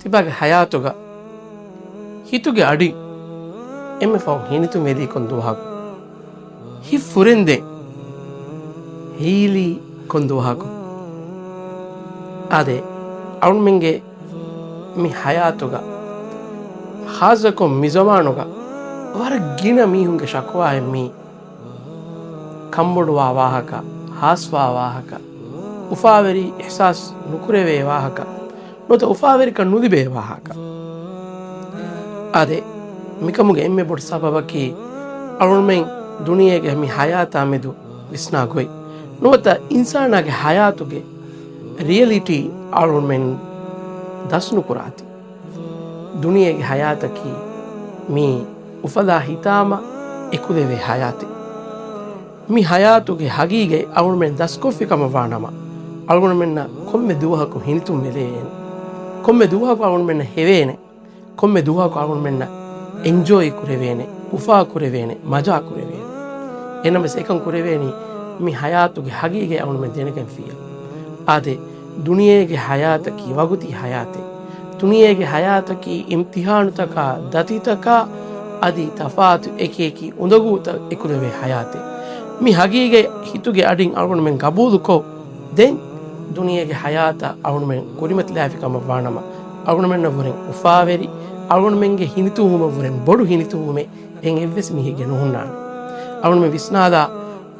තිබාගේ හයාතුග හිතුගේ අඩි එමෙ ෆෝන් හිනිතු මෙදී කොන්දුවහක් හි ෆුරෙන්දෙ හීලි කොන්දුවහක් අදේ අවුන් මෙන්ගේ මි හයාතුග ಹಾಜಕೊಂ ಮಿಜಮಾನುಗ ವರ ಗಿನ ಮೀಹುಂಗೆ ಶಕ್ವಾ ಎಮ್ಮಿ ಕಂಬುಡುವ ವಾಹಕ ಹಾಸ್ವಾ ವಾಹಕ ಉಫಾವೆರಿ ಎಹಸಾಸ್ ನುಕುರೆವೆ ವಾಹಕ ನೋತ ಉಫಾವೆರಿ ಕಣ್ಣುದಿಬೆ ವಾಹಕ ಅದೇ ಮಿಕಮುಗೆ ಎಮ್ಮೆ ಬೊಡ್ ಸಬಬಕಿ ಅವಳ್ಮೆಂಗ್ ದುನಿಯೆಗೆ ಮಿ ಹಯಾತ ಮೆದು ವಿಸ್ನಾಗೊಯ್ ನೋತ ಇನ್ಸಾನಾಗೆ ಹಯಾತುಗೆ ರಿಯಲಿಟಿ ಅವಳ್ಮೆಂಗ್ ದಸ್ನು ಕುರಾತಿ ದುನಿಯೆಗೆ ಹಯಾತಕಿ ಮೀ ಉಫದಾ ಹಿತಾಮ ಎಕುದೆವೆ ಹಯಾತಿ ಮಿ ಹಯಾತುಗೆ ಹಗೀಗೆ ಅವಳು ಮೆನ್ ದಸ್ಕೊಫಿಕಮ ವಾಣಮ ಅವಳು ಮೆನ್ನ ಕೊಮ್ಮೆ ದುವಹಕು ಹಿನಿತು ಮೆಲೆಯೇನೆ ಕೊಮ್ಮೆ ದುವಹಕು ಅವಳು ಮೆನ್ನ ಹೆವೇನೆ ಕೊಮ್ಮೆ ದುವಹಕು ಅವಳು ಮೆನ್ನ ಎಂಜಾಯ್ ಕುರೆವೇನೆ ಉಫಾ ಕುರೆವೇನೆ ಮಜಾ ಕುರೆವೇನೆ ಎನ್ನಮ ಸೇಕಂ ಕುರೆವೇನಿ ಮಿ ಹಯಾತುಗೆ ಹಗೀಗೆ ಅವಳು ಮೆನ್ ದೇನಕಂ ಫಿಯ ಆದೆ ದುನಿಯೆಗೆ ಹಯಾತಕಿ ವಗುತಿ ಹಯಾತೆ ದುನಿಯೆಗೆ ಹಯಾತಕಿ ಇಮ್ತಿಹಾನುತಕ ದತಿತಕ ಅದಿ ತಫಾತು ಏಕೇಕಿ ಉಂದಗೂತ ಎಕುದೆವೆ ಹಯಾತೆ ಮಿ ಹಗೀಗೆ ಹಿತುಗೆ ಅಡಿಂಗ್ ಅವಳು ಮೆನ್ ಕಬೂಲುಕೋ ದೆನ್ ದುನಿಯೆಗೆ ಹಯಾತ ಅವಳು ಮೆನ್ ಕುರಿಮತ್ ಲಾಫಿಕಮ ವಾಣಮ ಅವಳು ಮೆನ್ನ ವರೆನ್ ಉಫಾವೆರಿ ಅವಳು ಮೆನ್ಗೆ ಹಿನಿತು ಹುಮ ವರೆನ್ ಬೊಡು ಹಿನಿತು ಹುಮೆ ಹೆಂಗೆ ಎವ್ವೆಸ್ ಮಿಹಿಗೆ ನೋಹುನ್ನಾನೆ ಅವಳು ಮೆನ್ ವಿಸ್ನಾದ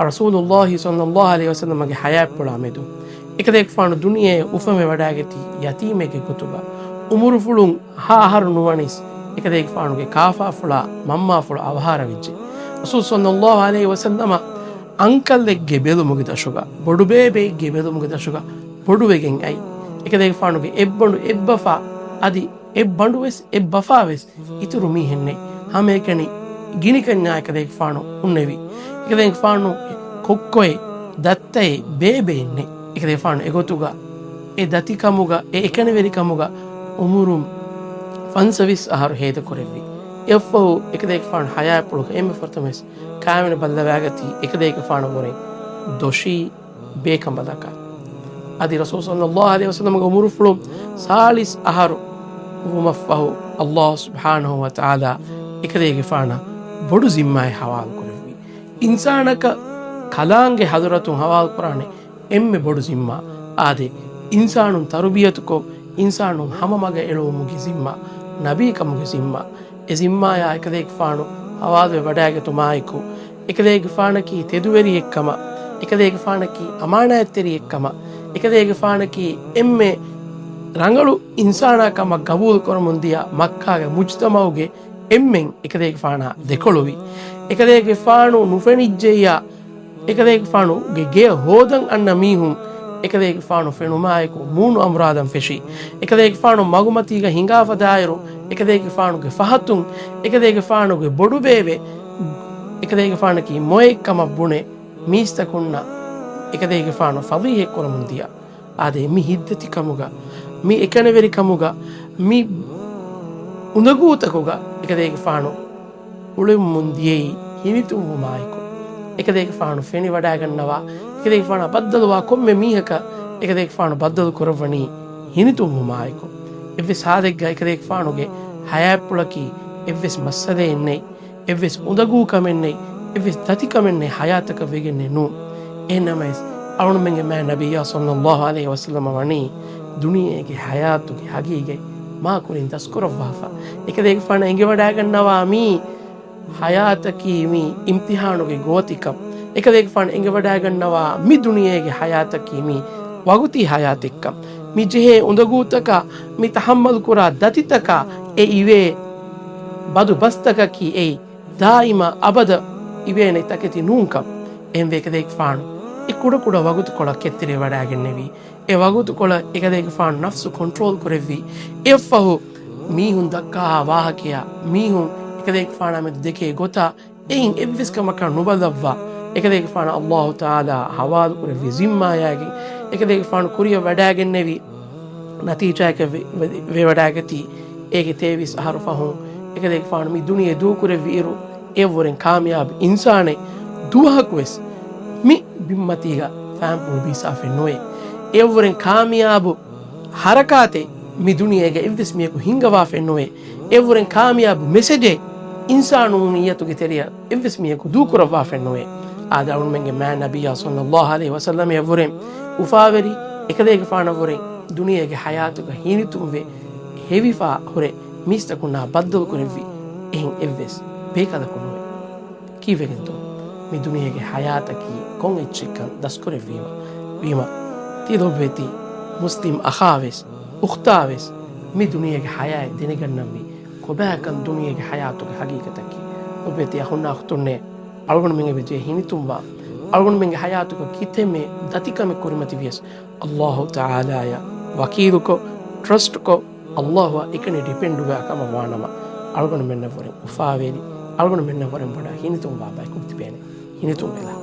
ರಸೂಲುಲ್ಲಾಹಿ ಸಲ್ಲಲ್ಲಾಹು ಅಲೈಹಿ ವಸಲ್ಲಮಗೆ ಹಯಾಪುಳ ಮೆದು එකදෙක් ෆානු දුනියේ උෆමෙ වඩාගෙති යතීමෙගේ කුතුබ උමුරු ෆුළුන් හාහරු නුවනිස් එකදෙක් ෆානුගේ කාෆා ෆුලා මම්මා ෆුලා අවහාර විච්චි රසූල් සල්ලල්ලාහු අලයිහි වසල්ලම අංකල්ෙක්ගේ බෙලුමුගේ දශුග බොඩු බේබේගේ බෙලුමුගේ දශුග බොඩු වෙගෙන් අයි එකදෙක් ෆානුගේ එබ්බඬු එබ්බෆා අදි එබ්බඬු වෙස් එබ්බෆා වෙස් ඉතුරු මීහෙන්නේ හැම එකනි ගිනි කන්‍යා එකදෙක් ෆානු උන්නේවි එකදෙක් ෆානු කොක්කොේ දත්තේ බේබේන්නේ එකදේ ෆානු එගොතුග ඒ දතිකමුග ඒ එකනවෙරිකමුග උමුරුම් ෆන්සවිස් අහරු හේද කොරෙවි එෆෝ එකදේ ෆානු හයා පුලුක එම්ම ෆර්තමස් කාමන බල්ලවැගති එකදේ ෆානු වරේ දොෂී බේකම් බදක අදි රසූල් සල්ලල්ලාහු අලයිහි වසල්ලම උමුරු ෆුලුම් සාලිස් අහරු වමෆහු අල්ලාහ් සුබ්හානහු වතාලා එකදේ ෆානා බොඩු සිම්මායි හවාල් කොරෙවි ඉන්සානක කලාංගේ හදරතුන් හවාල් කරානේ එම්මෙ බොඩු සිම්මා ආදේ ඉන්සානුන් තරුබියතුකෝ ඉන්සානුන් හමමග එළවමුගේ සිම්මා නබීකමුගේ සිම්මා එ සිම්මායා එකදෙක් ෆානු හවාදේ වඩාගතුමායිකු එකදෙක් ෆානකී තෙදුවැරි එක්කම එකදෙක් ෆානකී අමානායත්තෙරි එක්කම එකදෙක් ෆානකී එම්මෙ රංගලු ඉන්සානාකම ගබූල් කරමුන්දියා මක්කාගේ මුජ්තමවුගේ එම්මෙන් එකදෙක් ෆානා දෙකොළොවි එකදෙක් ෆානු නුෆෙනිජ්ජෙයා එකදෙක් ෆානු ගේ හෝදන් අන්න මීහුම් එකදෙක් ෆානු ෆෙනුමායකු මූණු අම්රාදම් ෆෙෂි එකදෙක් ෆානු මගුමතිග හිඟාෆදායරු එකදෙක් ෆානුගේ ෆහතුන් එකදෙක් ෆානුගේ බොඩු බේවේ එකදෙක් ෆානකි මොයෙක්කම බුනේ මීස්තකුන්න එකදෙක් ෆානු ෆදීහෙ කොරමුන්දියා ආදේ මි හිද්දති කමුග මි එකනවෙරි කමුග මි උනගූතකුග එකදෙක් ෆානු උලෙම් මුන්දියේ හිනිතුම් මායිකු එකදෙක් ෆානු ෆෙනි වඩා ගන්නවා එකදෙක් ෆානු බද්දලවා කොම්මෙ මීහක එකදෙක් ෆානු බද්දල කරවණි හිනිතුම් මායිකු එව්වෙස් හාදෙක් එකදෙක් ෆානුගේ හයාප්පුලකි එව්වෙස් මස්සදේ එන්නේ එව්වෙස් උදගූ කමෙන්නේ එව්වෙස් තති කමෙන්නේ හයාතක වෙගෙන්නේ නු එනමස් අවුන් මෙන්ගේ මෑ නබියා සල්ලල්ලාහු අලයිහි වසල්ලම වනි දුනියේගේ හයාතුගේ හගීගේ මා කුරින් දස්කරවවා එකදෙක් ෆානු එංගේ වඩා ගන්නවා මී හයාතකී මි ඉම්තිහානුගේ ගෝතිකම් එකදෙක් ෆානු එංගේ වඩා ගන්නවා මි දුනියේගේ හයාතකී මි වගුති හයාතික්කම් මි ජෙහේ උඳගූතක මි තහම්මල් කුරා දතිතක ඒ ඉවේ බදු බස්තකකී ඒ දායිම අබද ඉවේනේ තකති නූංකම් එම් වේකදෙක් ෆානු ඒ කුඩ කුඩ වගුතු කොළ කෙත්තරේ වඩාගෙන නෙවි ඒ වගුතු කොළ එකදෙක් ෆානු නෆ්සු කන්ට්‍රෝල් කරෙවි එෆහු මීහුන් දක්කා වාහකයා මීහුන් එකදෙක් ෆානා මෙ දෙකේ ගොතා එයින් එව්විස්කමක නුබදවවා එකදෙක් ෆානා අල්ලාහ් තාලා හවාල් කරෙවි සිම්මායාගේ එකදෙක් ෆානු කුරිය වඩාගෙන නෙවි නතිජාක වේ වඩාගති ඒකේ තේවිස් අහරු ෆහුන් එකදෙක් ෆානු මි දුනියේ දූ කරෙවි ඉරු ඒ වරෙන් කාමියාබ් ඉන්සානේ දුවහක් වෙස් මි බිම්මතිග ෆෑම්පුල් බීසාෆෙ නොයේ ඒ වරෙන් කාමියාබ් හරකාතේ mi duniyege evves miyeku hingava fennowe evren kamiyab message insanuniyatuge teriya evves miyeku dukurava fennowe ada alun menge ma nabiya sallallahu alaihi wasallam evren ufaveri ekadege faana vore duniyege hayatuga hinitumve hevifa hore mistakuna baddal kurevi ehin evves bekada kunowe kivegento mi duniyege hayata ki kon etchikan daskore vima tidobeti muslim akhaves ukhtaves mi duniyege hayay denegannamvi kobakan duniyege hayatuge hagikataki obeti ahunna khtunne algon menge beje hinitumba algon menge hayatuge kiteme datikame kurimati vies Allah taala ya wakiluko trust ko Allah wa ikane depend wa kama wanama algon menna vore ufaveli algon menna vore boda hinitumba bay kubti bene hinitum bela